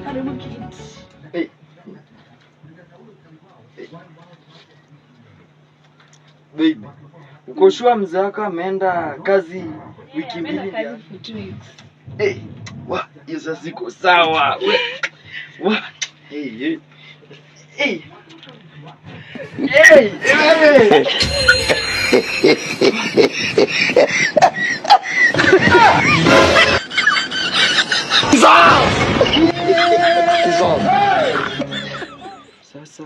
Karibu kiti. Hey. Baby, uko sure mzee wako ameenda kazi wiki mbili? Ameenda kazi for 2 weeks. Hey, hiyo sasa siko sawa. Hey, hey. Hey. Hey, hey. Sasa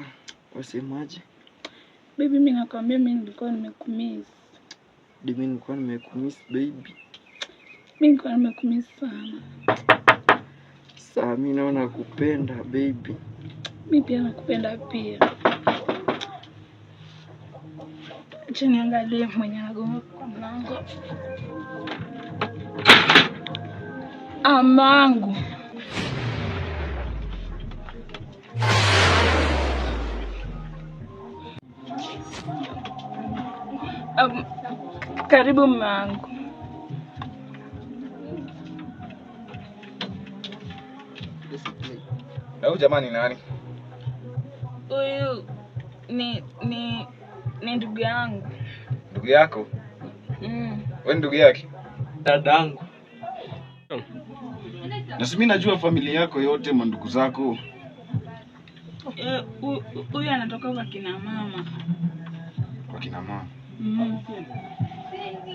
wasemaje? Baby, mimi nakwambia mimi nilikuwa nimekumiss. Mimi nilikuwa nimekumiss baby. Mimi nilikuwa nimekumiss sana. Sasa mimi naona kupenda baby. Mimi pia nakupenda pia. Acha niangalie mwenye anagonga kwa mlango. Amangu. Karibu mangu. Huyu jamani nani? Huyu ni ndugu yangu. Ndugu yako? Wewe ndugu yake? Dadangu. Na mimi najua familia yako yote, mandugu zako. Huyu anatoka kwa kina mama. Kwa kina mama?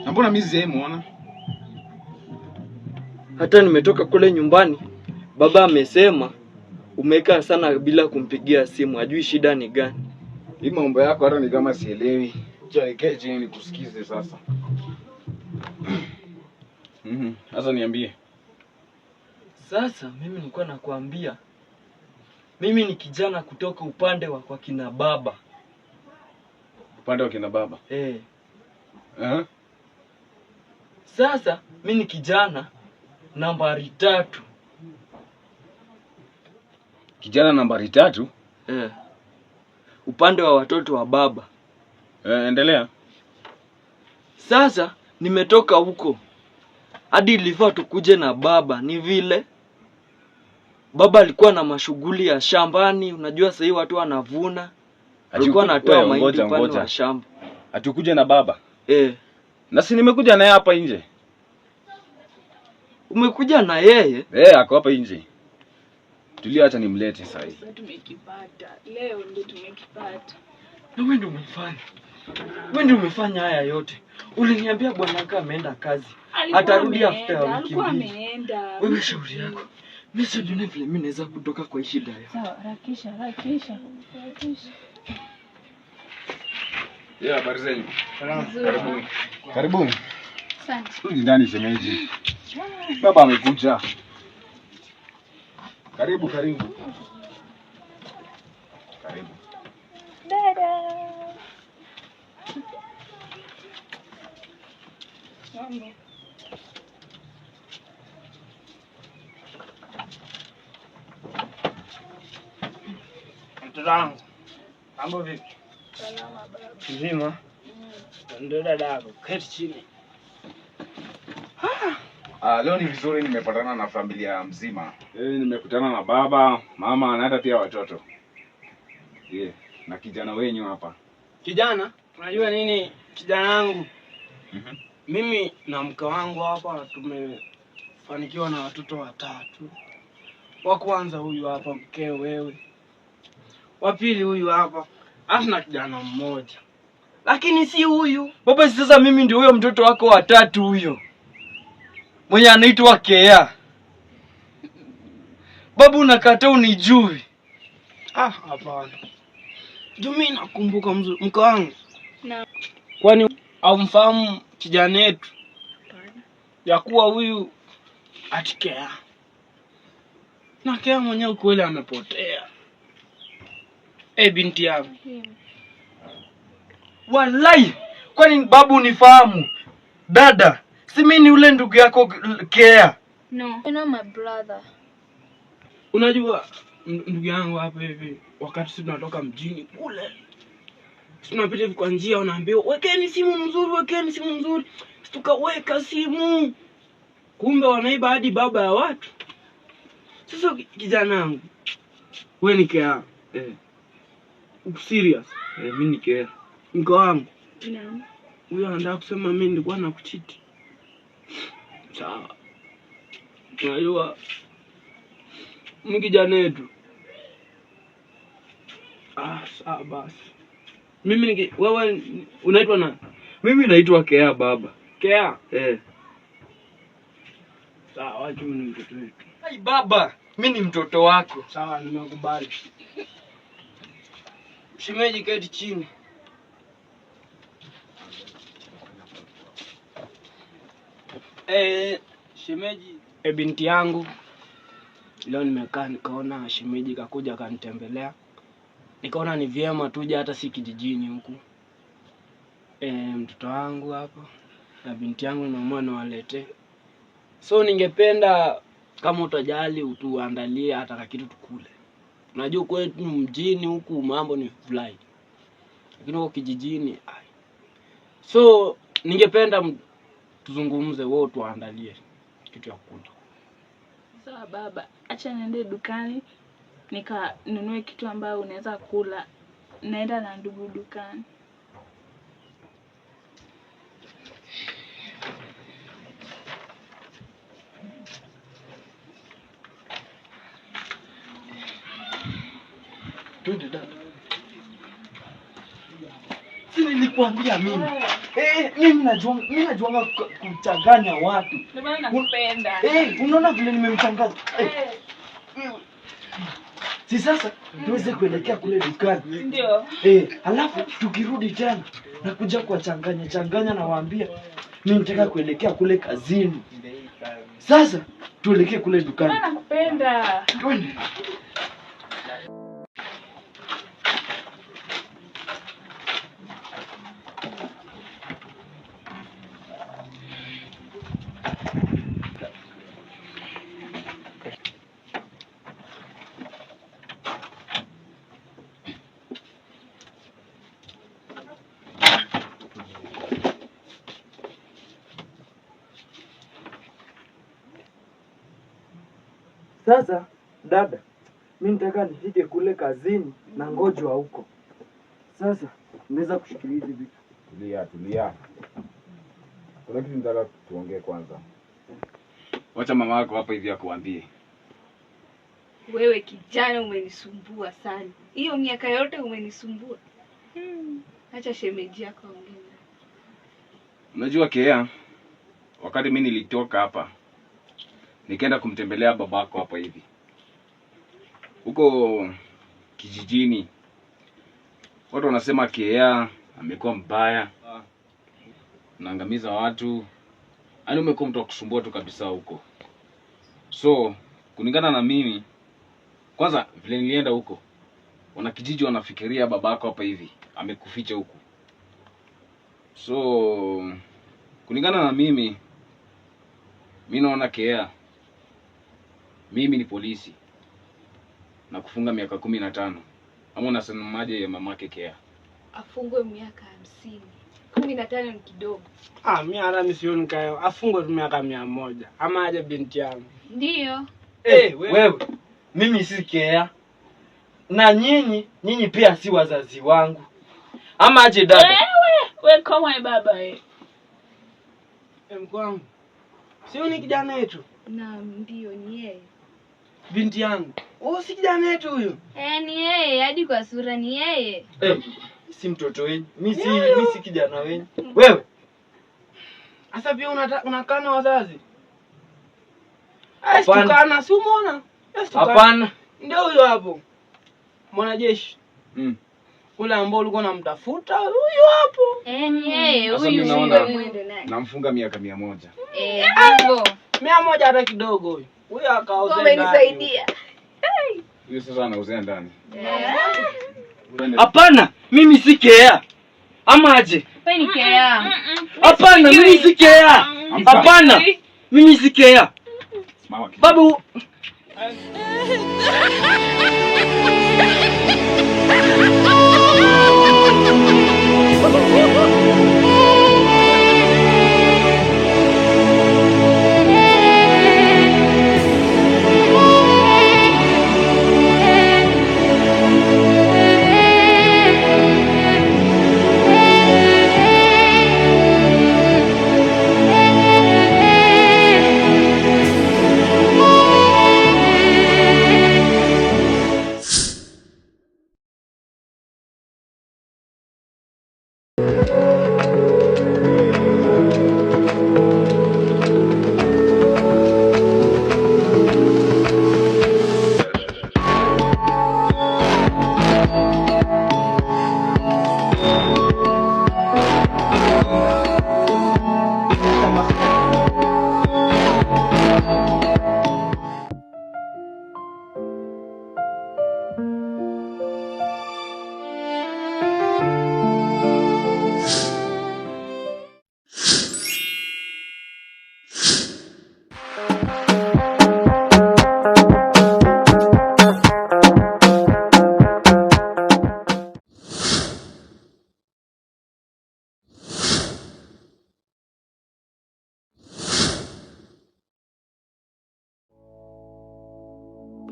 Na mbona mimi sijamuona? Hata nimetoka kule nyumbani, baba amesema umekaa sana bila kumpigia simu, ajui shida ni gani. Hii mambo yako hata ni kama sielewi. Acha nikae chini nikusikize sasa. Sasa niambie. Sasa mimi nilikuwa nakwambia, mimi ni kijana kutoka upande wa kwa kina baba. Upande wa kina baba? Sasa mimi ni kijana nambari 3. Kijana nambari 3? Upande wa watoto wa baba. Endelea. Sasa nimetoka huko. Hadi ilifaa tukuje na baba, ni vile baba alikuwa na mashughuli ya shambani, unajua sasa hivi watu wanavuna. Alikuwa anatoa mahindi pale wa shamba. Atukuje na baba? Na si nimekuja naye hapa nje. Umekuja na yeye? Ako hapa nje. Tuliacha nimlete sasa hivi. Tumekipata. Leo ndio tumekipata. Na wewe ndio umefanya. Wewe ndio umefanya haya yote. Uliniambia bwana wako ameenda kazi. Atarudi after wiki. Alikuwa ameenda. Wewe shauri yako. Mimi sijui vile mimi naweza kutoka kwa shida hiyo. Sawa, harakisha. Habari zenu? Karibuni. Karibuni. Asante. Rudi ndani shemeji. Baba amekuja. Karibu. Karibu. Dada. Mambo. Mtoto mambo vipi? Salama baba. Mzima? Ndio dada yako. Keti chini. Leo ni vizuri nimepatana na familia mzima. Nimekutana na baba, mama na hata pia watoto. Na kijana wenyu hapa. Kijana? Unajua nini kijana wangu? Mimi na mke wangu hapa tumefanikiwa na watoto 3. Wa kwanza huyu hapa, mkeo wewe. Wa pili huyu hapa. Asna kijana mmoja. Lakini si huyu. Baba, sasa mimi ndio huyo mtoto wako wa 3 huyo. Mwenye anaitwa Kea. Babu unakataa unijui. Hapana. Mimi nakumbuka mke wangu. Na kwani haumfahamu kijana wetu? Ya kuwa huyu atikea. Na Kea mwenyewe kweli amepotea. Binti yangu. Wallahi, kwani babu unifahamu? Dada, si mimi ni ule ndugu yako Kea. No, you know my brother. Unajua ndugu yangu hapa hivi, wakati sisi tunatoka mjini kule, tunapita kwa njia unaambiwa wekeni simu mzuri. Tukaweka simu. Kumbe wanaiba hadi baba ya watu. Sasa kijana wangu, wewe ni Kea. Uko serious? Mimi ni Kea. Mko wangu. Naam. Huyo anataka kusema mimi nilikuwa nakuchiti. Sawa. Unajua mimi kijana wetu. Sawa basi. Wewe unaitwa nani? Mimi naitwa Kea baba. Kea? Sawa, mimi ni mtoto wetu. Hai baba, mimi ni mtoto wako. Sawa, nimekubali. Shemeji, keti chini. Shemeji, binti yangu. Leo nimekaa nikaona shemeji kakuja akanitembelea. Nikaona ni vyema tuje hata si kijijini huku. Mtoto wangu hapa na binti yangu naomba niwalete. So ningependa kama utajali utuandalie hata kitu tukule. Unajua kwetu mjini huku mambo ni fly. Lakini huko kijijini so ningependa tuzungumze, wewe tuandalie kitu ya kula. Sawa baba, acha niende dukani nikanunue kitu ambayo unaweza kula. Naenda na ndugu dukani. Twende dada. Sisi nilikwambia mimi. Mimi najua kuchanganya watu. Ndio maana nakupenda. Unaona vile nimemchanganya. Si sasa tuweze kuelekea kule dukani. Ndio. Alafu tukirudi tena nakuja kuwachanganya na waambia mimi nataka kuelekea kule kazini. Sasa tuelekee kule dukani. Maana nakupenda. Twende. Sasa dada, mimi nataka nifike kule kazini na ngojwa huko. Sasa naweza kushikilia hivi vitu. Tulia. Kuna kitu nataka tuongee kwanza. Wacha mama yako hapa hivi akuambie. Wewe kijana umenisumbua sana. Hiyo miaka yote umenisumbua. Acha shemeji yako aongee. Unajua Kea, wakati mimi nilitoka hapa nikaenda kumtembelea babako hapa hivi. Huko kijijini watu wanasema Kea amekuwa mbaya. Unaangamiza watu. Yaani umekuwa mtu wa kusumbua tu kabisa huko. So, kulingana na mimi, kwanza vile nilienda huko, wanakijiji wanafikiria babako hapa hivi amekuficha huko. So, kulingana na mimi naona Kea, mimi ni polisi na kufunga miaka 15. Ama unasemaje ya mamake Kea? Afungwe miaka 50. 15 ni kidogo. Mimi hata misioni kayo. Afungwe tu miaka 100. Ama aje binti yangu. Ndio. Wewe, mimi si Kea. Na nyinyi pia si wazazi wangu. Ama aje dada? Wewe kama baba Mkwangu. Sio ni kijana wetu? Naam, ndio ni yeye. Binti yangu. Si kijana wetu huyo? Ni yeye, hadi kwa sura ni yeye. Si mtoto wenu. Mimi si kijana wenu. Wewe. Asa pia unakana wazazi? Tukana, si umeona? Hapana. Ndio huyo hapo. Mwanajeshi. Ule ambao ulikuwa unamtafuta huyo hapo. Ni yeye, huyu mwende naye. Namfunga miaka 100. Hivyo. 100 hata kidogo huyo. Huyo akaozea. Umenisaidia. Huyo sasa anauzea ndani. Hapana, mimi si Kea. Ama aje? Wewe ni Kea. Hapana, mimi si Kea. Hapana. Mimi si Kea. Babu.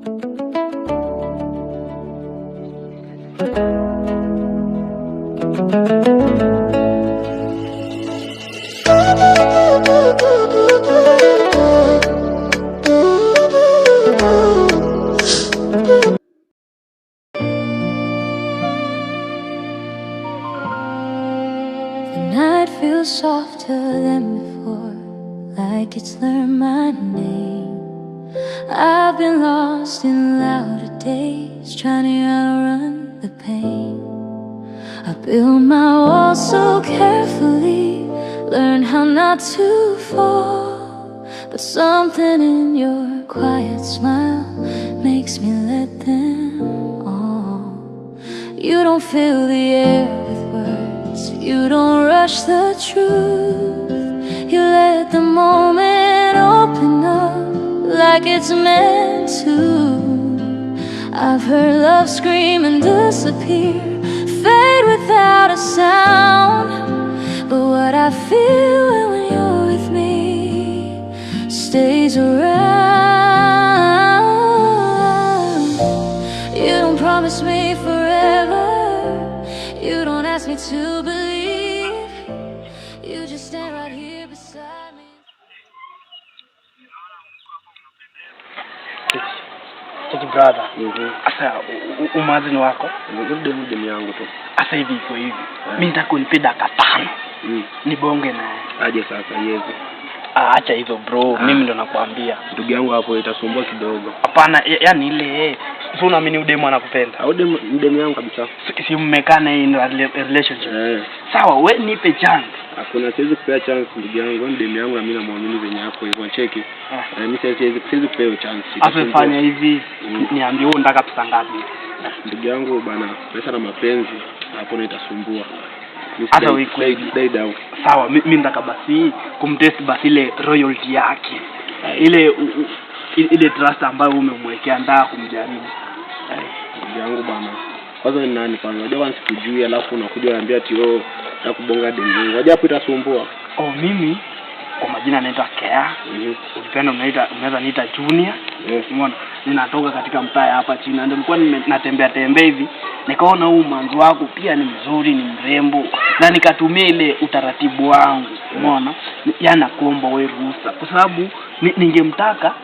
night feels softer than before, like it's learned my name. I've been lost in louder days, trying to outrun the pain. I built my walls so carefully, learned how not to fall. But something in your quiet smile makes me let them all. You don't fill the air with words, you don't rush the truth. You let the moment open up like it's meant to. I've heard love scream and disappear, fade without a sound. But what I feel when you're with me stays around. You don't promise me forever, you don't ask me to believe, you just stand right here beside me. Cheki brother. Asa umazini wako? Demu yangu tu. Asa hivi iko hivi. Mimi nataka unipe dakika 5. Nibonge naye. Aje sasa yezi. Acha hizo bro, mimi ndo nakwambia. Ndugu yangu hapo itasumbua kidogo. Hapana, yani ile sio unaamini udemu anakupenda. Au demu yangu kabisa. Si mmekana in relationship. Sawa, wewe nipe chance. Hakuna, siwezi kupea chance ndugu yangu, ni demu yangu na mimi namuamini venye hapo hivyo cheki. Mimi siwezi kupea chance. Afanye hivi, niambie wewe unataka pesa ngapi? Ndugu yangu bana, pesa na mapenzi hapo itasumbua. Hata wewe dai down. Sawa, mimi nataka basi kumtest basi ile royalty yake. Ile trust ambayo umemwekea ndaa kumjaribu. Ndugu yangu bana, kwanza ni nani kwanza? Unajua kwanza sikujui, alafu unakuja unaniambia ati nakubonga demu yangu. Unajua hapo itasumbua. Mimi kwa majina naitwa Kea. Ukipenda unaweza niita Junior. Umeona? Ninatoka katika mtaa hapa chini. Ndio nilikuwa natembea hivi. Nikaona huu manzi wako pia ni mzuri, ni mrembo. Na nikatumia ile utaratibu wangu. Umeona? Yana kuomba wewe ruhusa. Kwa sababu ningemtaka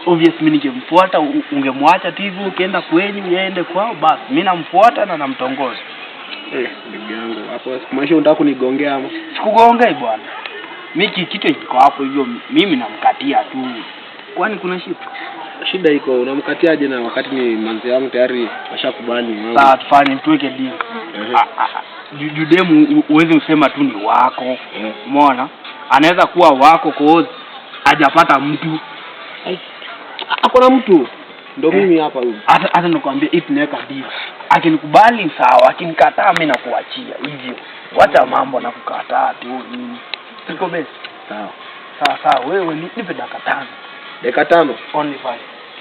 obviously mimi ningemfuata, ungemwacha tu hivyo ukienda kwenyu uende kwao basi. Mimi namfuata na namtongoza. Ndugu yangu, hapo maisha unataka kunigongea ama? Sikugongea bwana. Mimi kitu iko hapo hivyo, mimi namkatia tu. Kwani kuna shida? Shida iko, unamkatiaje na wakati ni manzi yangu tayari washakubali wangu? Sasa tufanye tuweke deal. Judemu uweze usema tu ni wako. Umeona? Anaweza kuwa wako cause hajapata mtu. Hakuna mtu. Ndio mimi hapa huyu. Hata nakwambia hii tunaweka deal. Akinikubali sawa, akinikataa mimi nakuachia hivyo. Wacha mambo na kukataa tu nini. Siko best. Sawa, wewe nipe dakika 5. Dakika 5? Only 5.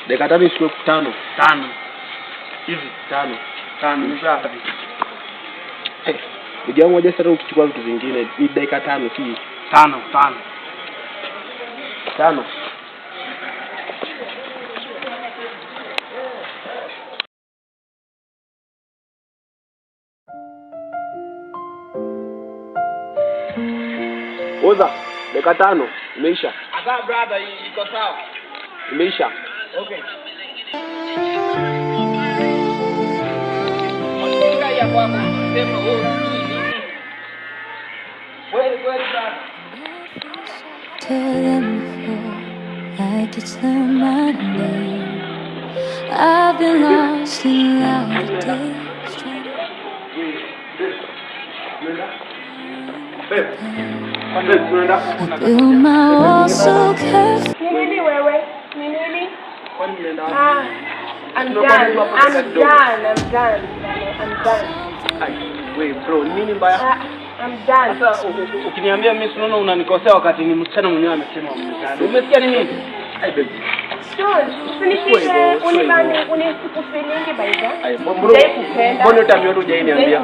Dakika 5 siku 5. 5. Hivi 5 ni sawa. Ndio moja sasa ukichukua vitu vingine ni dakika 5 si 5. 5. Oza, dakika 5 imeisha. Asa brother, iko sawa. Imeisha. Okay. Ya kwako, sema wewe. Wewe brother. Tell them before, like it's learned my name. I've been lost in louder days. I built my walls so carefully. Nini wewe? Nini? I'm done. Wait bro, nini mbaya? I'm done. Sasa ukiniambia mimi unaona unanikosea wakati ni msichana mwenyewe amesema umezana. Umesikia nini? Ai baby. Usinishike, unikufilingi baida. Mbona utamioto jainiambia?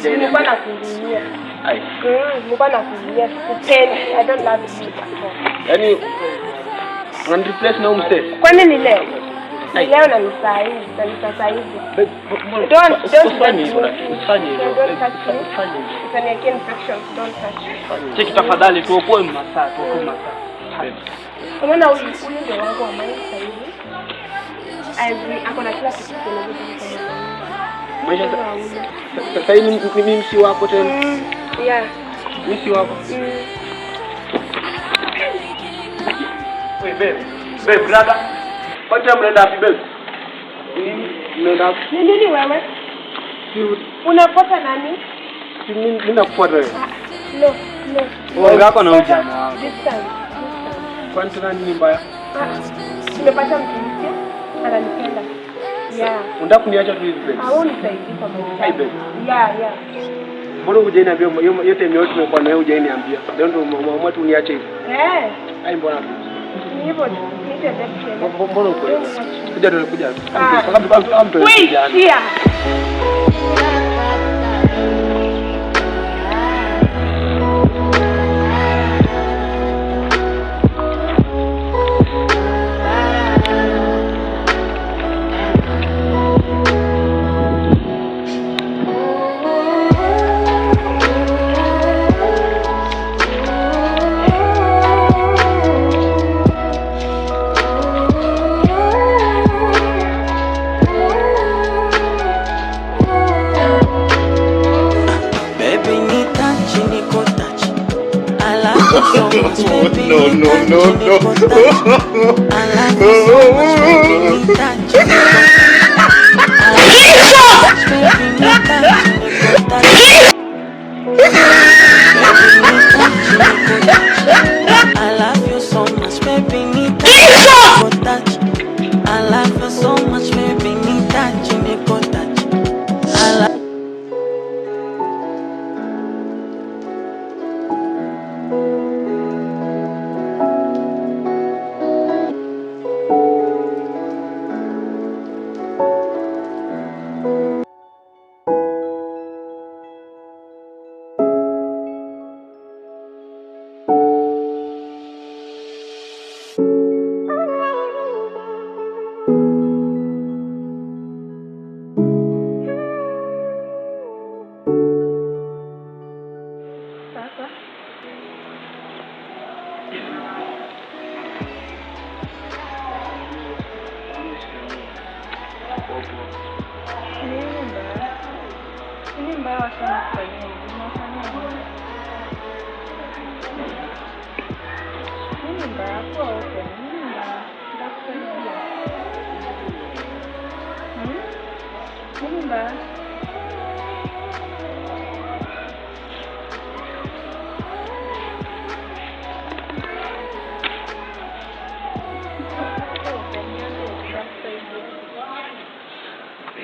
Nilikuwa nakulia. Nilikuwa nakulia. Sikupendi. I don't love you. Yaani unanireplace na umse. Kwani ni leo? Leo na nisai, na nisai. Don't Cheki tafadhali tuokoe masaa, Unaona huyu ndio wangu wa maisha hivi. Ako na kila kitu kile. Sasa hivi mimi msi wako tena. Yeah. Msi wako. Wait, babe, brother. Wacha mnaenda wapi babe? Mnaenda wapi? Nini wewe? Unafuata nani? Mimi nakufuata wewe. No. Wewe wako na ujamaa wako. Distance. Kwani tuna nini mbaya? Nimepata mtu mpya, ananipenda. Yeah. Unataka kuniacha tu hivi babe? Haunisaidii kwa maisha. Hai babe. Yeah. Mbona hujaniambia yote yote tumekuwa nayo hujaniambia? Leo ndio umeamua tu uniache hivi. Hai mbona? Hivyo niite babe. Mbona uko? Kuja. Sababu mtu Wait, here.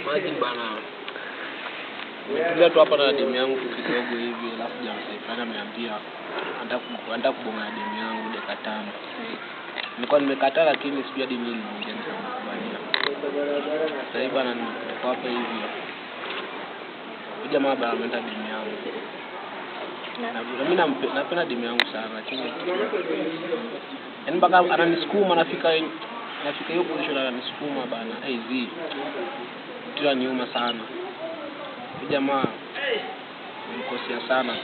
Maji bana. Nilikuwa tu hapa na demu yangu kidogo hivi, alafu jamaa ameniambia anataka kubonga na demu yangu dakika 5. Nilikuwa nimekataa lakini sijui hadi mimi nimeongea nikamkubalia. Sasa hivi bana niko hapa hivi. Huyu jamaa bana ameenda demu yangu. Na mimi napenda demu yangu sana lakini yaani mpaka ananisukuma nafika hiyo position ananisukuma bana. Hizi tuna nyuma sana. Huyu jamaa mkosea sana.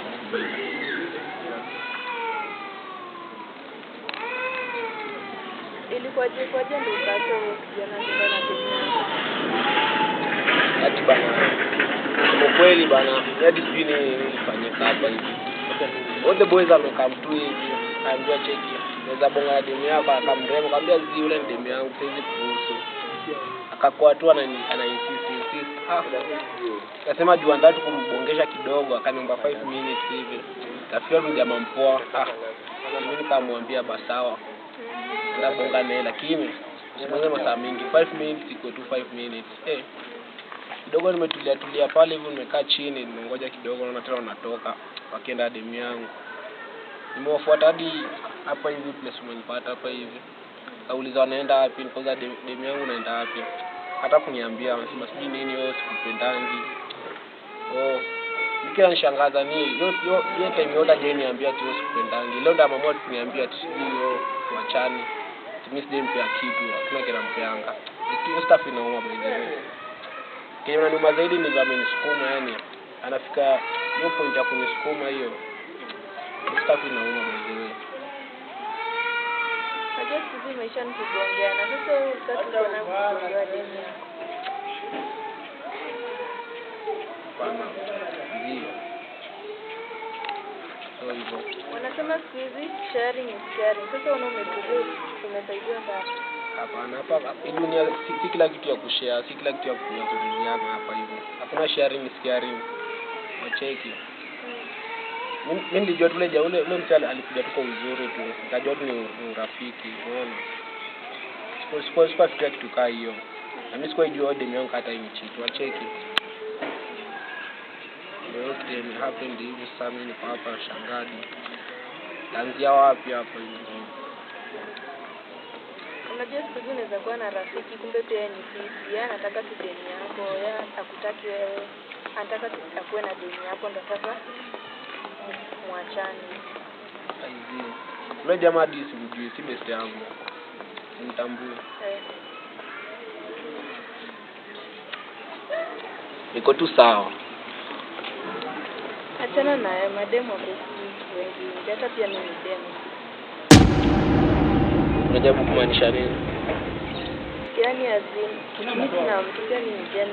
Ilikuwaje ndio ukato kijana na demu? Ati bana. Kwa kweli bana, hadi sijui nilifanyika hapa hivi. All the boys come to hivi. Kaambia cheki. Naweza bonga na demu yako akamremo, kaambia zi yule ni demu yangu siwezi kuhusu. Akakuwa tu anainsist. Akasema juu anataka kumbongesha kidogo, akaniomba 5 minutes hivi. Tafikia ni jamaa mpoa. Mimi nikamwambia basi sawa. Bonga naye lakini usimweze masaa mingi. 5 minutes iko tu 5 minutes. Kidogo nimetulia pale hivi nimekaa chini nimengoja kidogo naona tena wanatoka wakienda demu yangu. Nimewafuata hadi hapa hivi place umenipata hapa hivi. Kauliza wanaenda wapi, nikauliza demu yangu naenda wapi. Hata kuniambia anasema sijui nini wewe sikupendangi. Nikiwa nishangaza ni hiyo time yote je niambia ati wewe sikupendangi. Leo ndo mama kuniambia ati sijui tuachane. Mimi sijampea kitu, hakuna kila mpeanga. Hiyo staff inauma bwana. Kile noma zaidi ni za menisukuma yani. Anafika hiyo point ya kunisukuma hiyo. Staff inauma bwana. Najua sisi maisha ni kugongeana. Sasa utaki kuona kugongeana deni. Bana. Ndio. So hivyo. Wanasema siku hizi sharing is caring. Sasa umesaidiwa sana. Hapana, hapa dunia si kila kitu ya kushare, si kila kitu ya kujuliana hapa hivyo. Hakuna sharing is caring. Wacheki. Mimi nilijua tu ule msala alikuja tu kwa uzuri tu. Nikajua tu ni urafiki, unaona. Sipo fikira kitu kaa hiyo. Na mimi sikujua demu yangu hata imichitu, wacheki. Ndio kitu happened hivi sasa mimi niko hapa Shangadi. Tanzia wapi hapo hivi? Unajua siku hizi unaweza kuwa na rafiki kumbe pia ni fisi. Yeye anataka tu deni yako, yeye hakutaki wewe. Anataka tu akuwe na deni yako ndio sasa mwachane. Aizi. Ule jamaa hadi simjui, si best yangu. Simtambui. Niko tu sawa. Achana naye, mademu wako wengi. Hata pia mimi ni demu. Unajaribu kumaanisha nini? Yaani mimi na mtu pia ni mjane,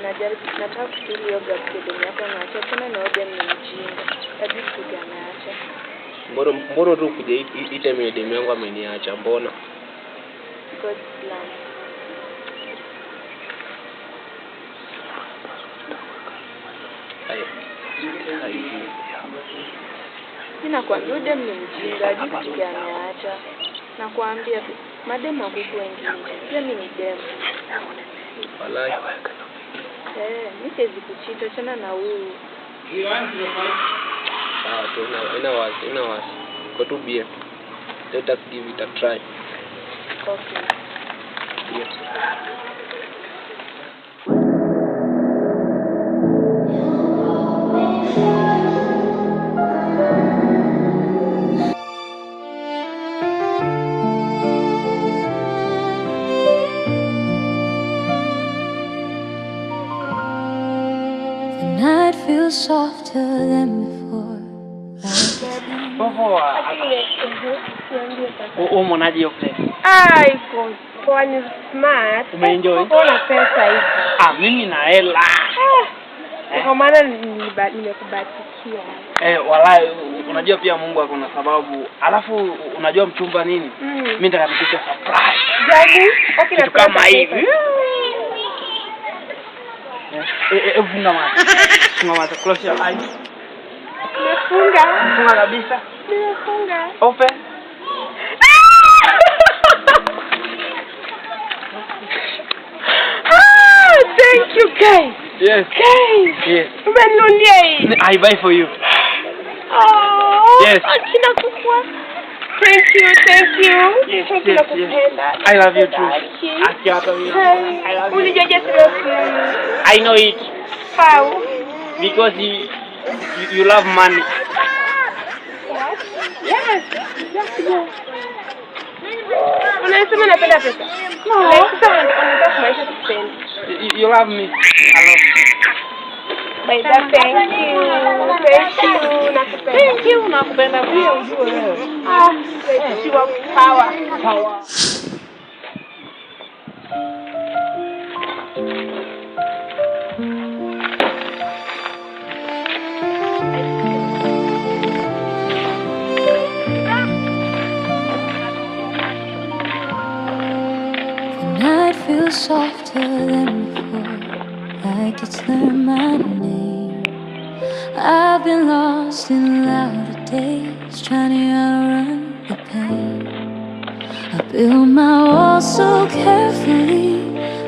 nataka kufili yoga kidemu yako na acha tena na yoga ni mjinga. Hadi kujanaacha. Mbona tu kuja ite mimi demu yangu ameniacha, mbona? God plan. Ninakwambia demu ni mjinga, hadi kujanaacha. Nakwambia mademu wako wengi. Pia mimi ni demu. Walai. Mimi siwezi kuchita tena na huyu. Sawa tu, ina wasi. Go to beer. Let us give it a try. Okay. Yes. Feels softer than before. Umeonaje hiyo place? Iko kwa ni smart. Umeenjoy? Kuna pesa hivi. Mimi na hela. Kwa maana nimekubatikia. Walai, unajua pia Mungu ako na sababu. Alafu unajua mchumba nini? Mimi nataka nikupe surprise. Jadi, okay na kama hivi. Funga macho. Funga macho, close your eyes. Funga kabisa. Nimefunga. Open. Thank you guys. Yes. Yes. Umenunulia hii. I buy for you. Yes. Akina kukua. Thank you. Yes. Nakupenda. I love you too. Akiata mimi. I love you. Unijaje seriously. I know it. How? Because you love money. Yes. Unasema napenda pesa. No. Sasa unataka kumaisha kupendi. You love me. I love you. By that, thank you. Thank you. Nakupenda pia ujue wewe. You are power. Feels softer than before, like it's learned my name. I've been lost in louder days, trying to outrun the pain. I built my walls so carefully,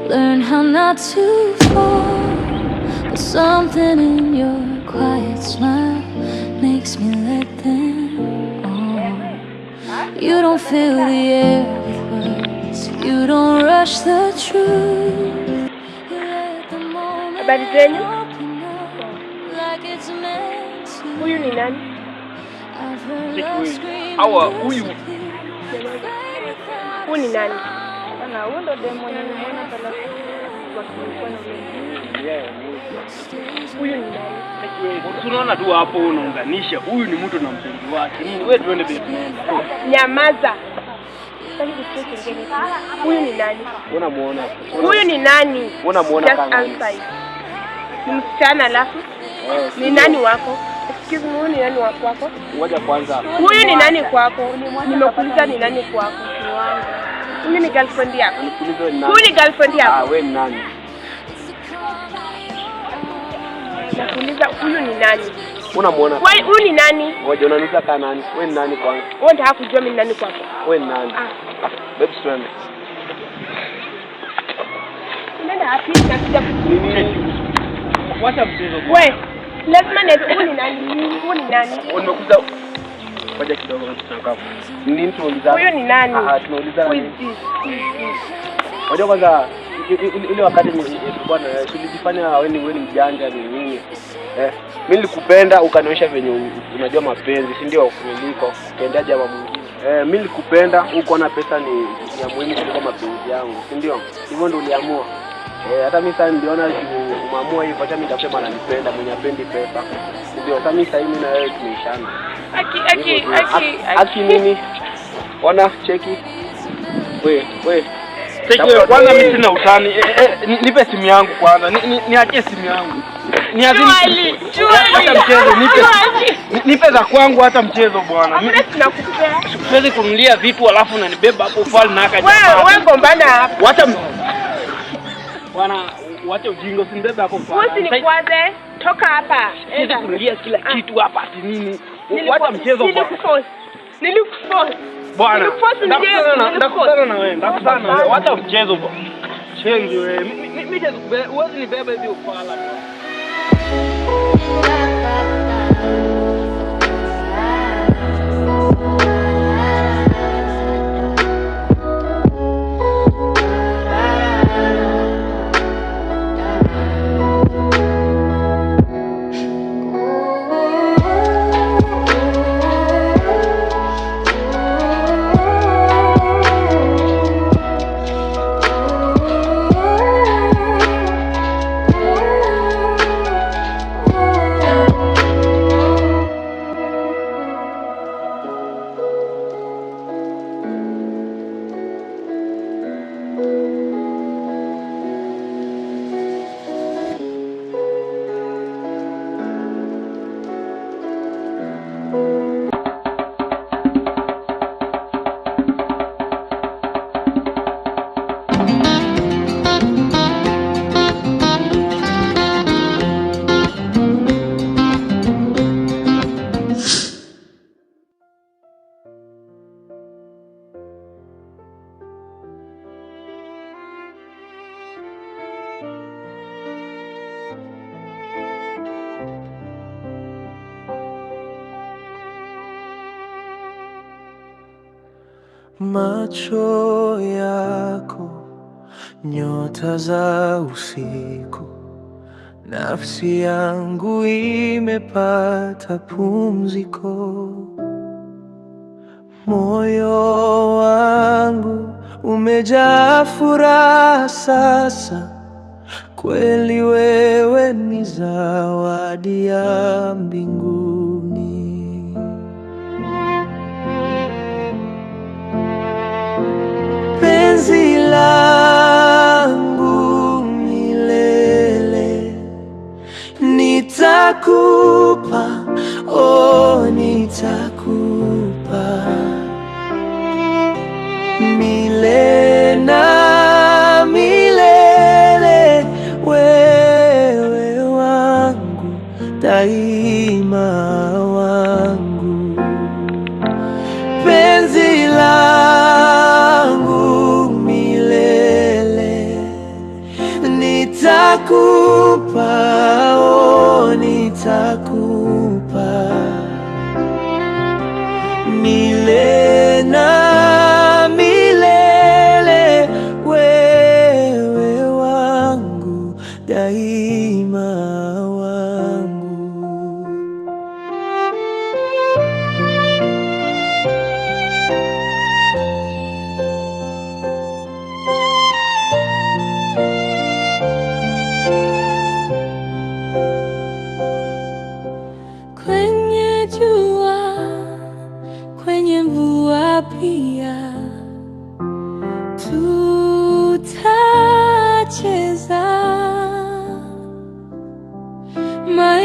learned how not to fall. But something in your quiet smile makes me let them all. You don't fill the air with words, you don't rush the truth. You let the moment Habari zenu? open up like it's meant to. Huyu ni nani? I've heard love scream Hawa, and huyu. disappear. Huyu ni nani? Bana, huyo ndo demo mwenye nimeona pale. kulikuwa na huyu ni nani? Tunaona tu hapo unaunganisha. Huyu ni mtu na mpenzi wake. Nini? Wewe tuende baby nenda. Nyamaza. Sasa kusikia kingine. Huyu ni nani? Unamuona? Huyu ni nani? Unamuona kama ni msichana alafu? Ni nani wako? Excuse me, huyu ni nani wako? Ngoja kwanza. Huyu ni nani kwako? Nimekuuliza ni nani kwako? Ni wangu. Huyu ni girlfriend yako? Huyu ni girlfriend yako? Wewe ni nani? Nakuuliza huyu ni nani? Unamuona? Wewe huyu ni nani? Ngoja unaniuliza kama nani? Wewe ni nani kwanza? Wewe unataka kujua mimi ni nani kwako? Wewe ni nani? Baby friend. Unaenda wapi? Nakuja Nini? Wacha mchezo. Wewe, lazima nielewe huyu ni nani? Huyu ni nani? Nimekuja ngoja kidogo tunakaa. Nini tunauliza? Huyu ni nani? Tunauliza nani? Huyu kwanza ile wakati nilikuwa na tulijifanya wewe ni mjanja ni nini? Mimi nilikupenda ukanionyesha venye unajua mapenzi, si ndio? Kuliko ukaenda jamaa mwingine. Mimi nilikupenda uko na pesa ni ya muhimu kuliko mapenzi yangu, si ndio? Hivyo ndio uliamua. Hata mimi sasa niliona umeamua hivyo, acha mimi nitasema ananipenda mwenye apendi pesa. Ndio sasa mimi sasa mimi na wewe tumeishana. Aki nini? Ona cheki. Wewe. Kwanza mimi sina utani. Nipe simu yangu kwanza. Niachie simu yangu. Chuali. Hata mchezo nipe za kwangu hata mchezo bwana. Mimi tunakupea. Siwezi kunulia vitu alafu unanibeba hapo ufali na akaja. Wewe gombana hapo. Wacha bwana, wacha ujinga usinibebe hapo ufali. Usinikwaze. Toka hapa. Enda kunulia kila kitu hapa ati nini? Wacha mchezo bwana. Nilikuforce. Bwana, ndakutana na wewe. Wacha mchezo bwana. Chengi wewe. Mimi huwezi nibeba hivi ufala bwana. Macho yako, nyota za usiku, nafsi yangu imepata pumziko. Moyo wangu umejaa furaha sasa, kweli wewe ni zawadi ya mbinguni. Penzi langu milele nitakupa, oh nitakupa milele na milele, wewe wangu daima wangu. Penzi langu milele nitakupa, oh nitakupa milele na milele, wewe wangu daima wangu.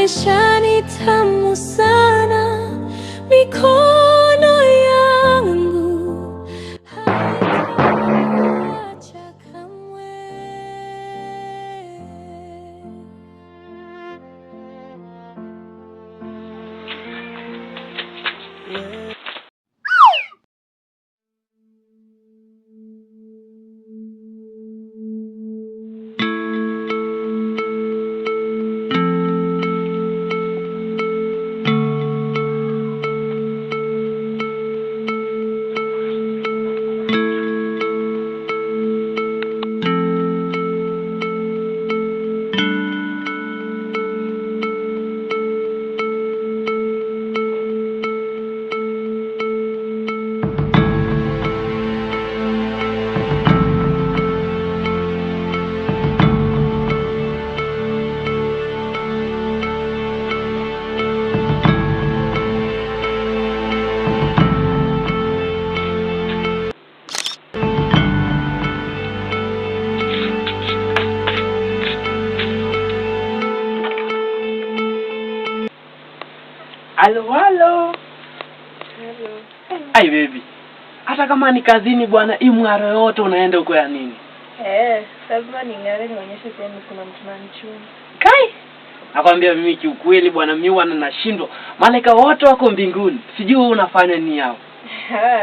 maisha ni tamu sana, mikono yangu haitakuacha kamwe. Halo. Hello. Ai baby. Hata kama ni kazini bwana, hii mng'aro yote unaenda huko ya nini? Lazima ning'are nionyeshe sehemu kuna mtu ananichunga. Kai. Nakwambia mimi kiukweli bwana, mimi wana nashindwa. Malaika wote wako mbinguni. Sijui wewe unafanya nini hao.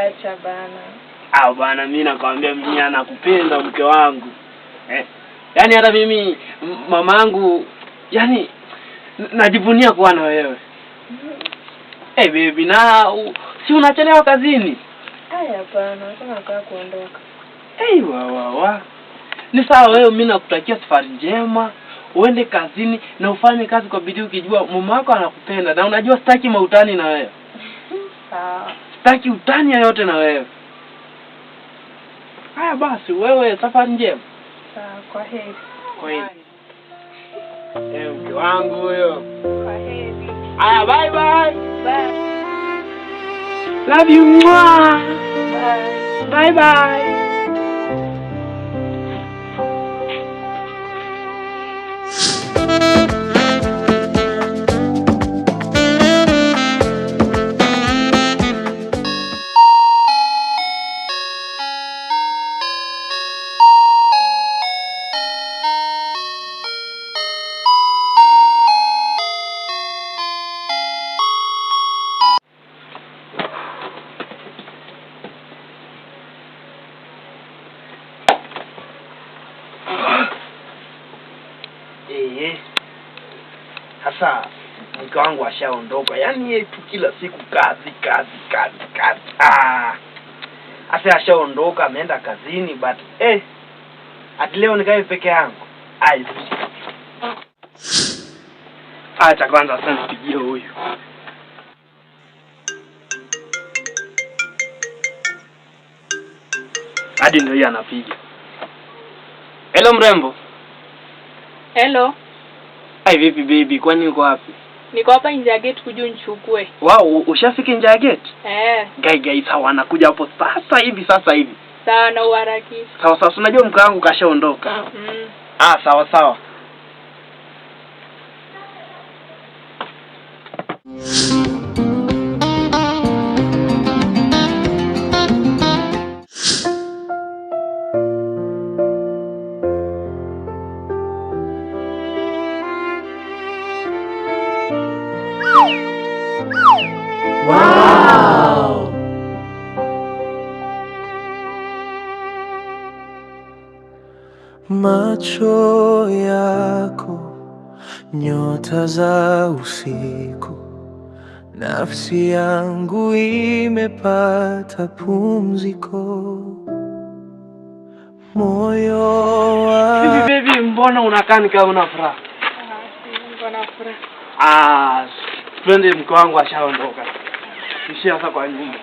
Acha bana. Bwana mimi nakwambia mimi anakupenda mke wangu. Yaani hata mimi mamangu yani najivunia kuwa na wewe. Baby na si unachelewa kazini? Hapana, nataka kuondoka. Wa. Ni sawa wewe, mimi nakutakia safari njema. Uende kazini na ufanye kazi kwa bidii ukijua mama wako anakupenda na unajua sitaki mautani na wewe. Sawa. Sitaki utani yoyote na wewe. Haya basi wewe safari njema. Sawa, kwa heri. Kwa heri. Mke wangu huyo. Kwa heri. Haya bye bye. Bye. Love you mwah. Bye. Bye bye. Sasa mke wangu ashaondoka. Yaani yeye tu kila siku kazi. Asa ashaondoka ameenda kazini but ati leo nikae peke yangu. Acha kwanza sana nipigie huyu. Hadi ndio yeye anapiga. Hello mrembo. Hello. Vipi baby, kwani uko wapi? Niko hapa nje ya gate kuja unichukue. Wow, ushafika nje ya gate? Gai sawa, nakuja hapo sasa hivi. Sawa na uharakisha. Sawa, unajua mke wangu kashaondoka. Sawa. Wow! Macho yako, nyota za usiku, nafsi yangu imepata pumziko. Moyo wa Baby, mbona unakaa ni kama una furaha? Mbona furaha? Twende, mke wangu ashaondoka. Ishia sasa kwa nyumba.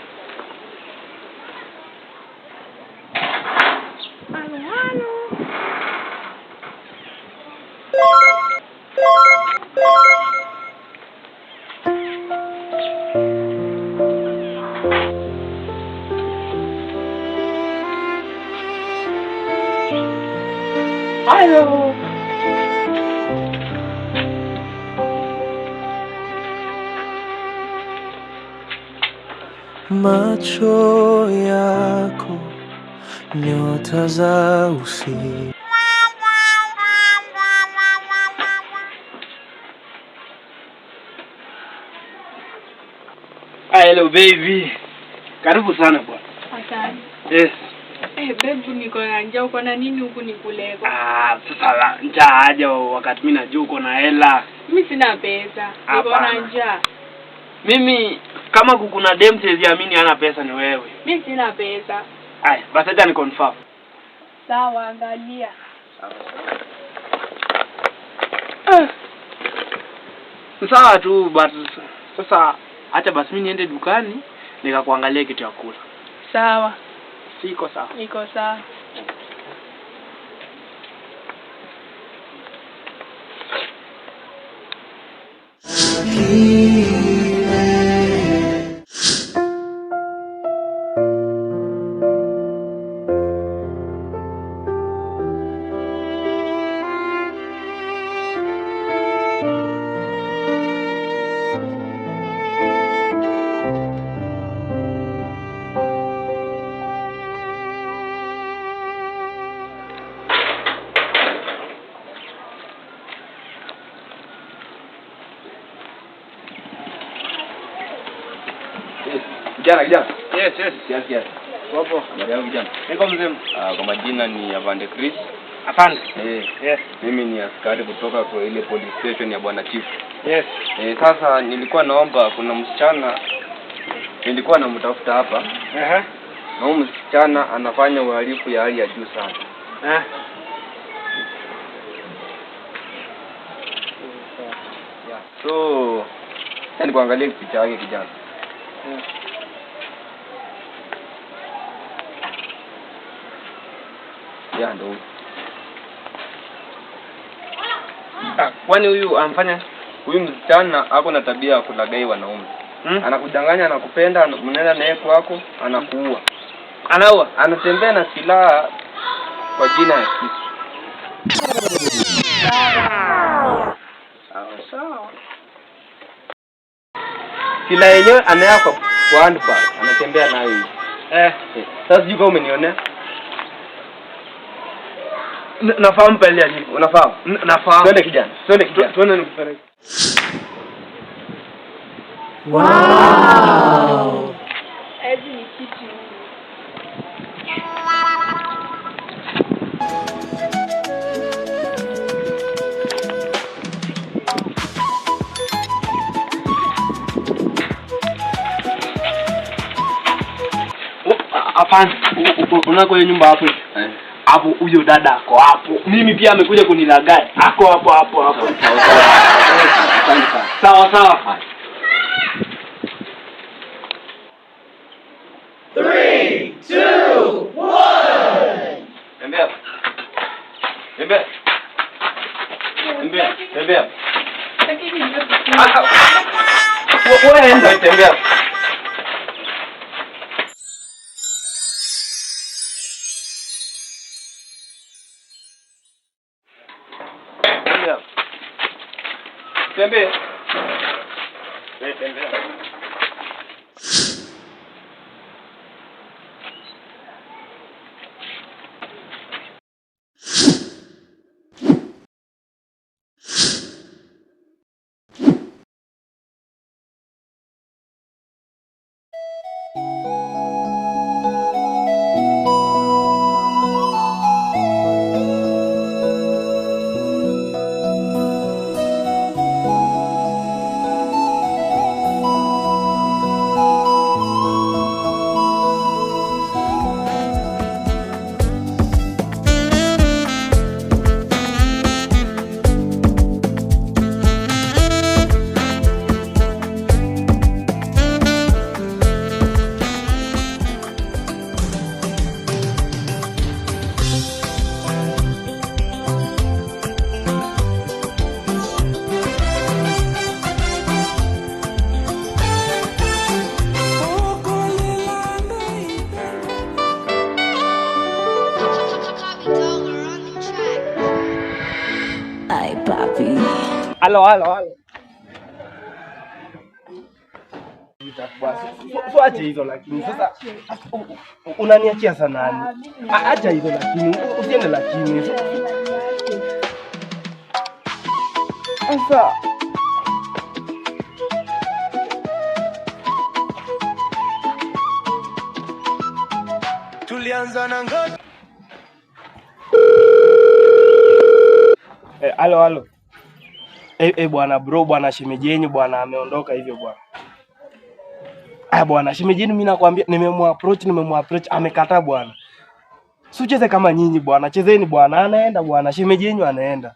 macho yako, nyota za usiku. Hello baby. Karibu sana bwana. Asante. Yes. Babe, niko na njaa, uko na nini huku nikuleko? Sasa njaa aje wakati mimi najua uko na hela. Mimi sina pesa. Niko na njaa. Mimi kama kuna dem siamini hana pesa ni wewe. Mimi sina pesa. Haya, basi acha ni confirm. Sawa, angalia. Sawa tu, but sasa acha basi mimi niende dukani nikakuangalia kitu ya kula. Sawa. Siko sawa. Niko sawa. Kijana. Yes. Kiasi. Wapo. Habari yako kijana? Niko mzima. Kwa majina ni Avande Chris. Asante. Yes. Mimi ni askari kutoka kwa ile police station ya Bwana Chief. Yes. Sasa nilikuwa naomba, kuna msichana nilikuwa namtafuta hapa. Na huyu msichana anafanya uhalifu ya hali ya juu sana. So, yani kuangalia picha yake kijana. Ndo huyu. Kwani huyu amfanya? Huyu msichana ako na tabia ya kulagai wanaume. Anakudanganya, anakupenda, mnaenda naye kwako, anakuua. Anaua? Anatembea na silaha kwa jina ya kisu. Sawa. Silaha yenyewe anaya kwa handbag, anatembea nayo hivi. Sasa sijui kama umenionea. Nafahamu pale alipo. Unafahamu? Nafahamu. Twende kijana. Twende nikupeleke. Wow! Hizi ni kiti. Hapana. Unako hiyo nyumba hapo. Hapo huyo dada ako hapo. Mimi pia amekuja kunilagai. Ako hapo. Sawa. 3, 2, 1. Tembea. Lakini ndio Wewe enda tembea. Tembea. Halo. itakuwa. Acha hizo lakini sasa unaniachia sana nani? Acha hizo lakini usiende lakini. Sasa tulianza na ngoja. Halo. Bwana bro, bwana shemeji yenu bwana ameondoka hivyo bwana. Bwana shemeji yenu mimi nakwambia nimemapproach amekataa bwana. Si ucheze kama nyinyi bwana, chezeni bwana, anaenda bwana, shemeji yenu anaenda.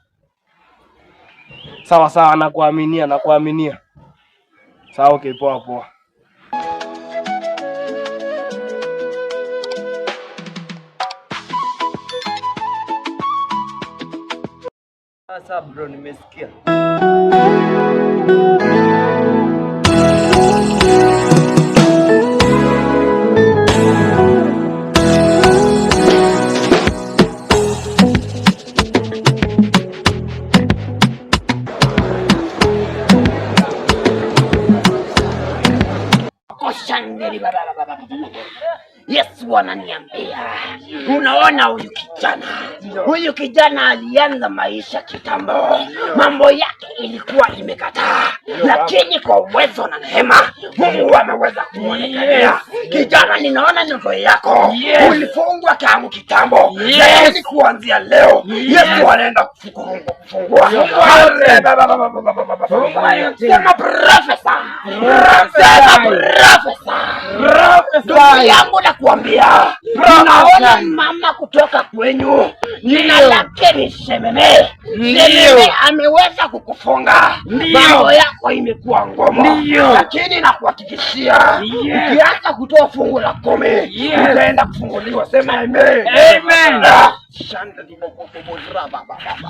Sawa, nakuaminia. Sawa, okay, poa. Sasa bro, nimesikia. Yesu ananiambia, unaona huyu kijana alianza maisha kitambo, mambo yake ilikuwa imekataa, lakini kwa uwezo na neema Mungu ameweza kuonekania. Kijana, ninaona ndoto yako ulifungwa tangu kitambo, lakini kuanzia leo Yesu anaenda kufungua. Sema profesa. Ndugu yangu nakuambia, naona mama kutoka kwenyu, jina lake ni Shememe. Shememe ameweza kukufunga, mambo yako imekuwa ngumu, lakini nakuhakikishia ukianza kutoa fungu la 10 utaenda kufunguliwa. Sema amen. Amen.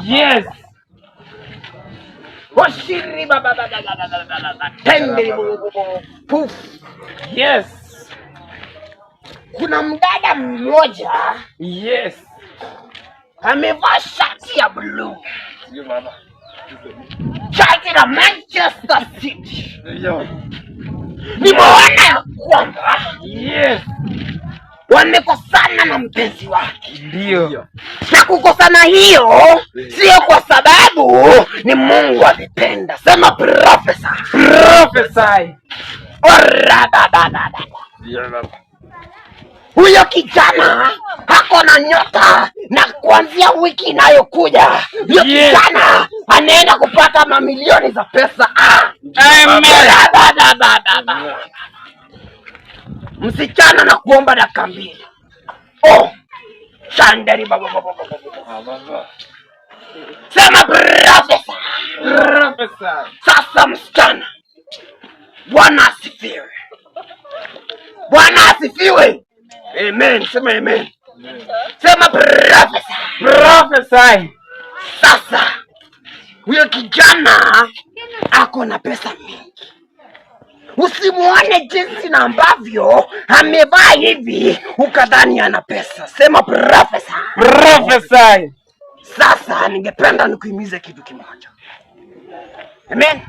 Yes. Washiri puf. Yes. Kuna mdada mmoja amevaa shati ya blue, shati la Manchester City. Nimeona ya kwamba wamekosana na mpenzi wake. Ndio. Na kukosana hiyo sio kwa sababu ni Mungu alipenda. Sema profesa. Huyo kijana hako na nyota, na kuanzia wiki inayokuja huyo kijana anaenda kupata mamilioni za pesa. Msichana na kuomba dakika 2. Shandari baba. Sema profesa. Sasa msichana, Bwana asifiwe. Amen. Sema amen. Sema profesa. Sasa huyo kijana ako na pesa mingi. Usimuone jinsi na ambavyo amevaa hivi ukadhani ana pesa. Sema profesa. Sasa ningependa nikuhimize kitu kimoja. Amen.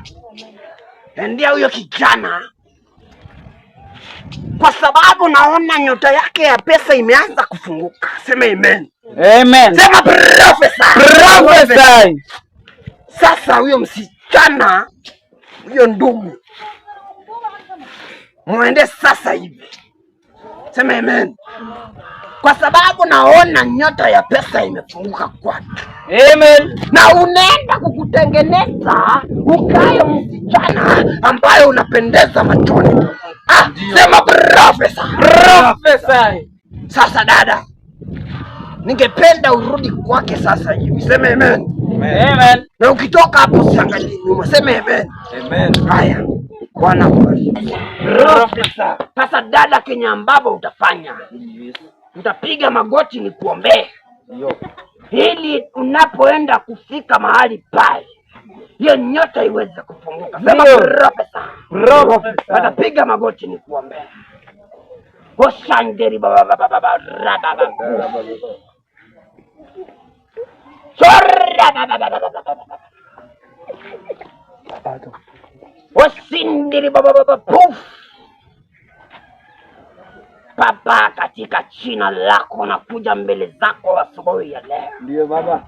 Ndio huyo kijana, kwa sababu naona nyota yake ya pesa imeanza kufunguka. Sema amen. Sema profesa. Sasa huyo msichana, huyo ndugu, muende sasa hivi. Sema amen. Kwa sababu naona nyota ya pesa imefunguka kwake. Amen. Na unaenda kukutengeneza ukayo msichana ambayo unapendeza machoni. Sema profesa. Sasa dada, ningependa urudi kwake sasa hivi. Sema amen. Na ukitoka hapo usiangalie nyuma. Sema amen. Haya. Bwana profesa. Sasa dada, Kenya ambapo utafanya, utapiga magoti ni kuombea, ili unapoenda kufika mahali pale hiyo nyota iweze kufunguka. Sema profesa. Atapiga magoti ni kuombea. Oshanderi baba. Wasindiri baba puf. Baba, katika jina lako nakuja mbele zako asubuhi ya leo. Ndio baba.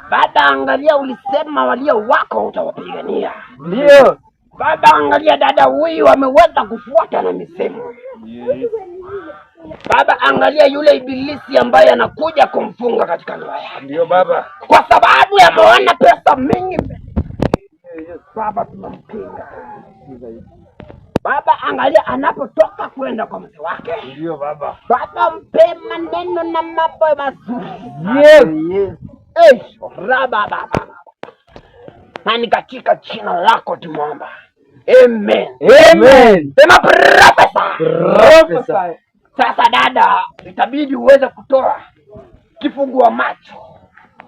Baba, angalia ulisema walio wako utawapigania. Ndio. Baba, angalia dada huyu ameweza kufuata na misemo. Yes. Baba, angalia yule ibilisi ambaye anakuja kumfunga katika ndoa yake. Ndio baba. Kwa sababu ameona pesa mingi. Baba, tunampinga. Baba, angalia anapotoka kwenda kwa mzee wake. Ndio baba. Baba, mpe maneno na mambo mazuri. Yes. Baba. Nani katika jina lako tumeomba. Amen. Amen. Sema profesa. Profesa. Sasa dada, itabidi uweze kutoa kifungua macho.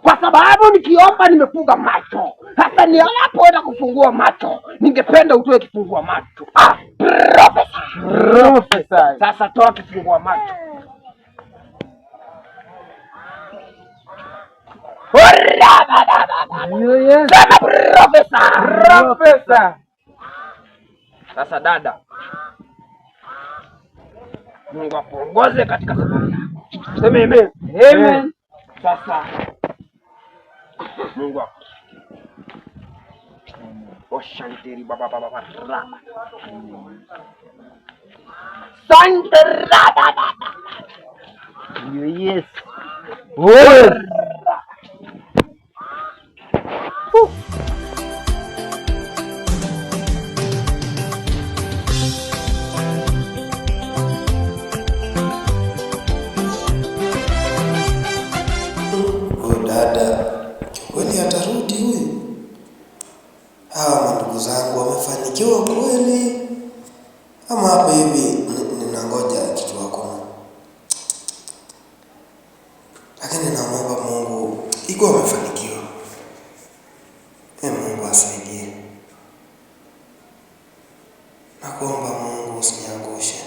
Kwa sababu nikiomba nimefunga macho. Sasa ninapoenda kufungua macho, ningependa utoe kifungua macho. Profesa. Profesa. Sasa toa kifungua macho. Yes. Sema profesa. Profesa. Sasa dada, Mungu akuongoze katika safari yako. Sema amen. Amen. Sasa Mungu wako. Oshanteri baba. Santera baba. Yes. Dada, kweli atarudi huyu? Hawa mandugu zangu wamefanikiwa kweli? Ama hapa hivi ninangoja kitu hakuna? Lakini naomba Mungu iko wamefanikiwa. Mungu asaidie. Nakuomba Mungu usiniangushe.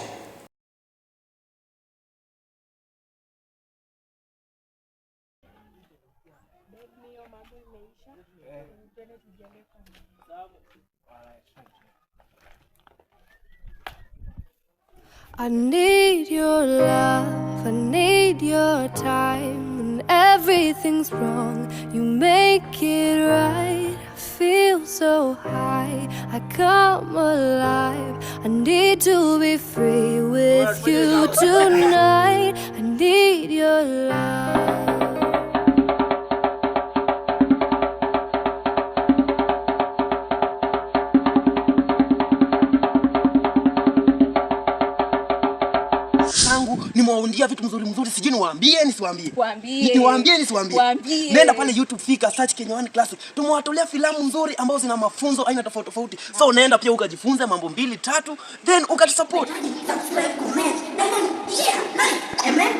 I need your love, I need your time. When everything's wrong, you make it right. I feel so high, I come alive. I need to be free with you tonight. I need your love. Nimewaundia vitu mzuri sijui niwaambie nisiwaambie. Niwaambie. Nenda pale YouTube, fika search Kenya One Classic. Tumewatolea filamu nzuri ambazo zina mafunzo aina tofauti. So nenda pia ukajifunze mambo 2-3 then ukatusupport. Subscribe, comment, and share. Amen.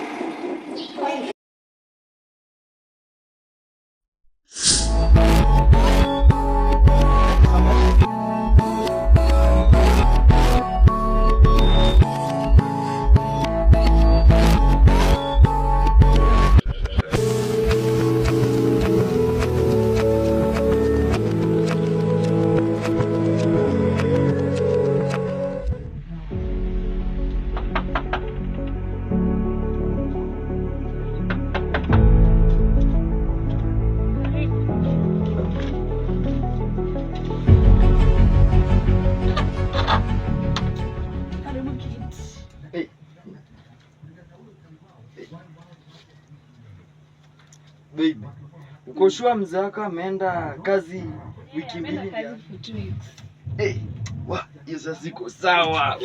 Baby, uko sure mzee wako ameenda kazi wiki mbili? Hiyo sasa siko sawa.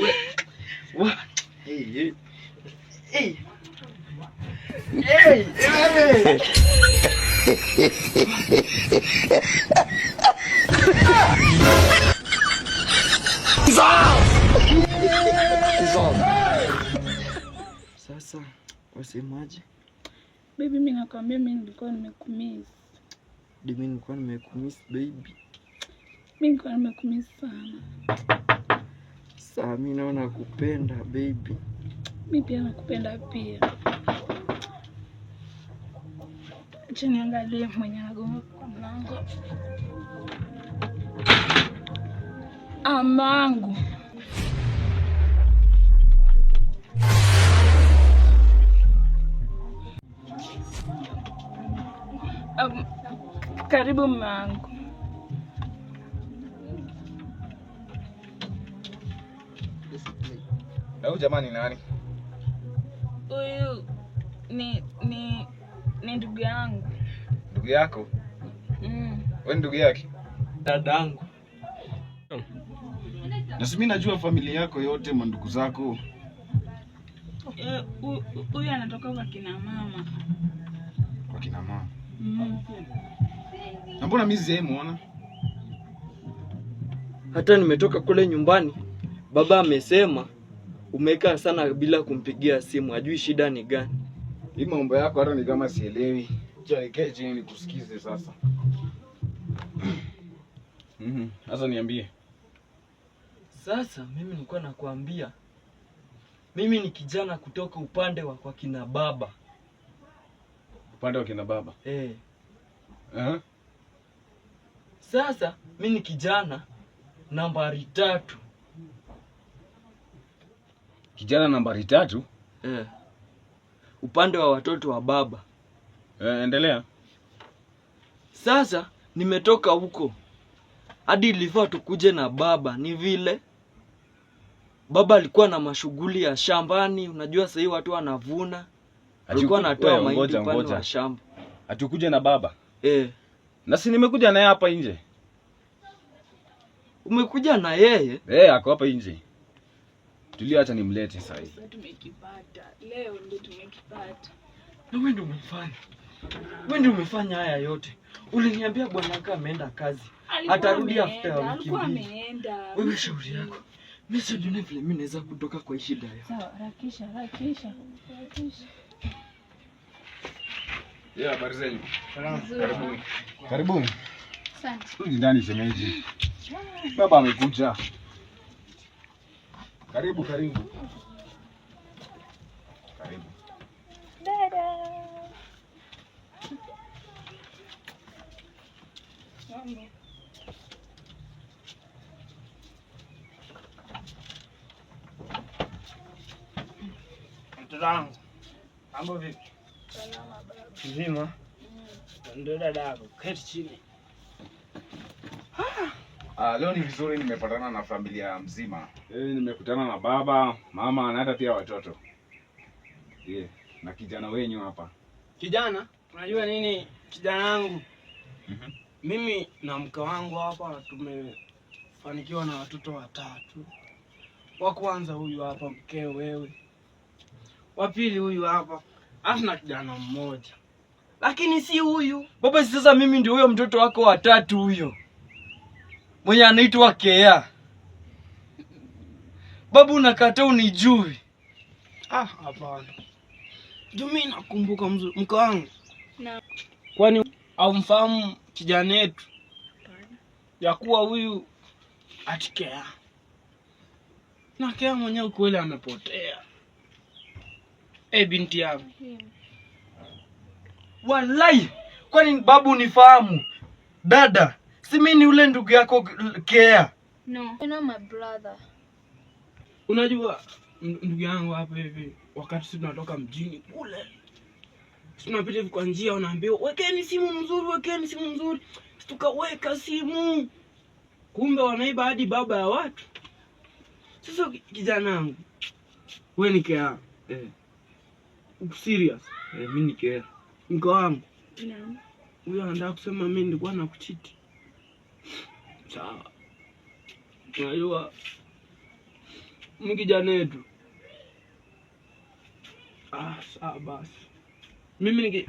Sasa wasemaje? Baby, mimi nakwambia mimi nilikuwa nimekumiss. Mimi nilikuwa nimekumiss baby. Mimi nilikuwa nimekumiss sana. Sasa mimi naona kupenda baby. Mimi pia nakupenda pia. Acha niangalie mwenye anagonga kwa mlango. Amangu. Karibu mume wangu. Huyu jamani nani? Huyu ni ndugu yangu. Ndugu yako? Wewe ndugu yake? Dadangu. Na mimi najua familia yako yote, mandugu zako. Huyu anatoka kwa kina mama. Kwa kina mama? Na mbona mimi sijamuona? Hata nimetoka kule nyumbani, baba amesema umekaa sana bila kumpigia simu, ajui shida ni gani. Hii mambo yako hata ni kama sielewi. Acha nikae chini nikusikize sasa. Sasa niambie. Sasa mimi nilikuwa nakwambia, mimi ni kijana kutoka upande wa kwa kina baba. Upande wa kina baba? Sasa mimi ni kijana nambari 3. Kijana nambari 3? Upande wa watoto wa baba. Endelea. Sasa nimetoka huko. Hadi ilifaa tukuje na baba, ni vile baba alikuwa na mashughuli ya shambani, unajua sasa watu wanavuna. Alikuwa anatoa mahindi pale wa shamba. Atukuje na baba? Na si nimekuja naye hapa nje. Umekuja na yeye? Ako hapa nje. Tuliacha nimlete sasa hivi. Sasa tumekipata. Leo ndio tumekipata. Na wewe ndio umefanya. Wewe ndio umefanya haya yote. Uliniambia bwana wako ameenda kazi. Atarudi after wiki mbili. Wewe shauri yako. Mimi sijui vile mimi naweza kutoka kwa shida hiyo. Sawa, harakisha. Habari zenu? Karibuni. Karibuni. Asante. Huyu ndani shemeji. Baba amekuja. Karibu. Karibu. Dada. Mtoto wangu. Mambo vipi? Salama baba. Mzima? Ndio dadako. Keti chini. Leo ni vizuri nimepatana na familia mzima. Nimekutana na baba, mama na hata pia watoto. Na kijana wenyu hapa. Kijana? Unajua nini kijana wangu? Mimi na mke wangu hapa tumefanikiwa na watoto 3. Wa kwanza huyu hapa mkeo wewe. Wa pili huyu hapa. Alafu na kijana mmoja. Lakini si huyu. Baba, sasa mimi ndio huyo mtoto wako wa 3 huyo. Mwenye anaitwa Kea. Babu unakataa unijui. Hapana. Mimi nakumbuka mke wangu. Na kwani haumfahamu kijana wetu? Ya kuwa huyu atikea. Na Kea mwenyewe kweli amepotea. Binti yangu. Wallahi, kwani babu unifahamu? Dada, si mimi ni ule ndugu yako Kea. No, you know my brother. Unajua ndugu yangu hapa hivi, wakati sisi tunatoka mjini kule, tunapita hivi kwa njia, unaambiwa wekeni simu mzuri. Tukaweka simu, kumbe wanaiba hadi baba ya watu. Sasa kijana wangu, wewe ni Kea? Serious? Mimi ni Kea. Mko wangu? Naam. Huyo anataka kusema mimi nilikuwa nakuchiti. Sawa. Unajua mimi kijana wetu. Sawa basi.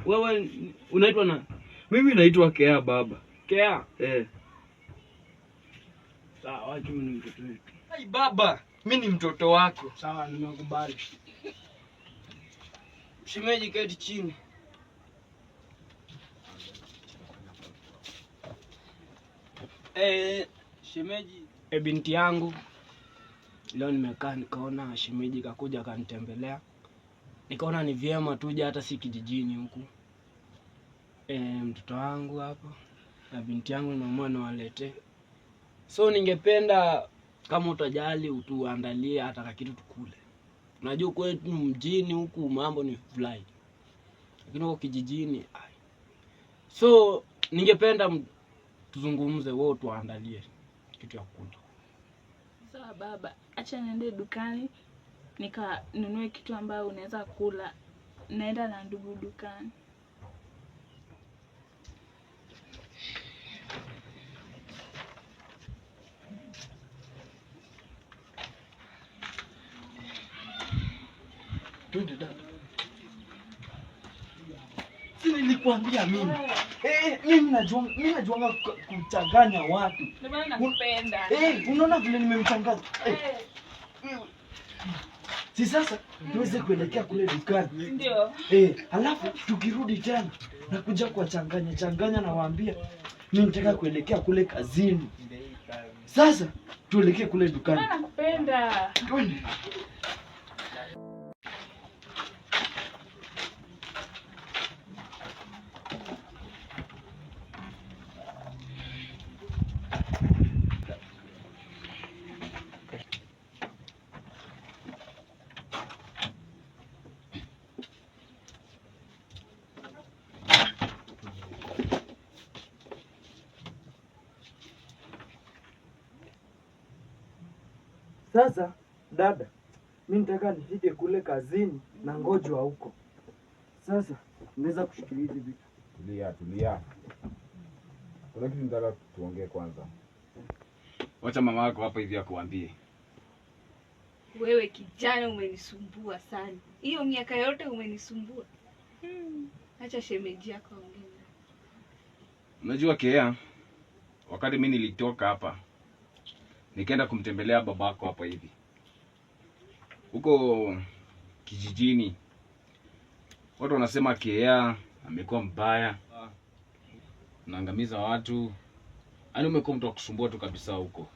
Wewe unaitwa nani? Mimi naitwa Kea baba. Kea? Sawa, wacha mimi ni mtoto wetu. Hai baba, mimi ni mtoto wako. Sawa, nimekubali. Shemeji, keti chini. Shemeji, binti yangu. Leo nimekaa nikaona shemeji kakuja kanitembelea. Nikaona ni vyema tuje hata si kijijini huku. Mtoto wangu hapa na binti yangu nimeamua niwalete. So ningependa kama utajali utuandalie hata kitu tukule. Unajua kwetu mjini huku mambo ni fly. Lakini huko kijijini So ningependa tuzungumze, wewe tuandalie kitu ya kula. Sawa baba, acha niende dukani nikanunue kitu ambayo unaweza kula. Naenda na ndugu dukani. Twende dada. Sisi nilikwambia mimi. Mimi najua kuchanganya watu. Ndio maana nakupenda. Unaona vile nimemchanganya. Si sasa tuweze kuelekea kule dukani. Ndio. Alafu tukirudi tena nakuja kuwachanganya na waambia mimi nataka kuelekea kule kazini. Sasa tuelekee kule dukani. Maana nakupenda. Twende. Sasa dada, mimi nataka nifike kule kazini na ngojwa huko. Sasa naweza kushikilia hivi vitu. Tulia. Kuna kitu nataka tuongee kwanza. Wacha mama yako hapa hivi akuambie. Wewe kijana umenisumbua sana. Hiyo miaka yote umenisumbua. Acha shemeji yako aongee. Unajua Kea, wakati mimi nilitoka hapa nikaenda kumtembelea babako hapa hivi. Huko kijijini watu wanasema Kea amekuwa mbaya. Unaangamiza watu. Yaani umekuwa mtu wa kusumbua tu kabisa huko.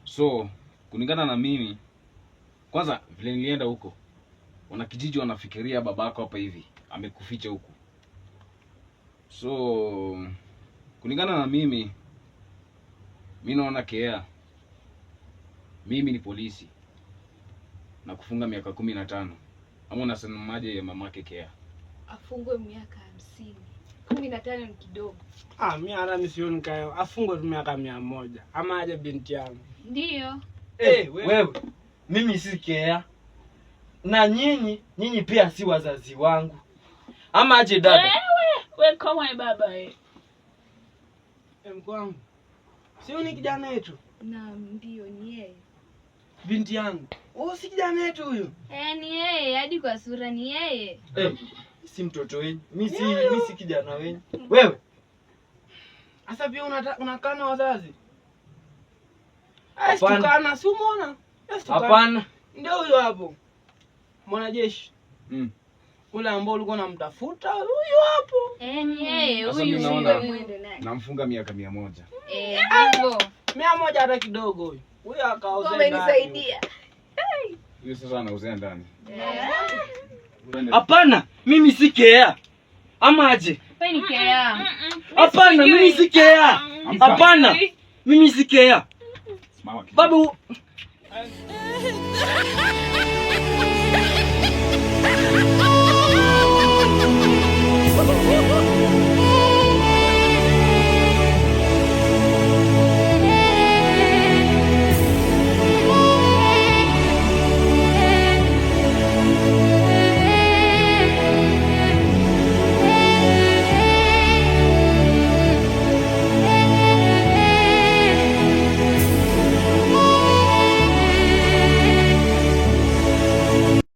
So, kulingana na mimi, kwanza vile nilienda huko, wana kijiji wanafikiria babako hapa hivi amekuficha huko. So, kulingana na mimi naona Kea, mimi ni polisi na kufunga miaka 15. Ama unasemaje ya mamake Kea? Afungwe miaka 50. 15 ni kidogo. Mimi hata misioni kayo. Afungwe tu miaka 100. Ama aje binti yangu. Ndio. Wewe, mimi si Kea. Na nyinyi pia si wazazi wangu. Ama aje dada? Wewe kama baba Mkwangu. Sio ni kijana wetu? Naam, ndio ni yeye. Binti yangu. Si kijana wetu huyo? Ni yeye, hadi kwa sura ni yeye. Si mtoto wenu. Mimi si kijana wenu. Wewe. Asa pia unakana wazazi? Tukana, si umeona? Hapana. Ndio huyo hapo. Mwanajeshi. Ule ambao ulikuwa unamtafuta huyo hapo. Ni yeye, huyu muende naye. Namfunga miaka 100. Hivyo. 100 hata kidogo huyo. Huyo akaozea. Umenisaidia. Huyo sasa anauzea ndani. Hapana, mimi si Kea. Ama aje? Wewe ni Kea. Hapana, mimi si Kea. Hapana, mimi si Kea. Simama. Babu.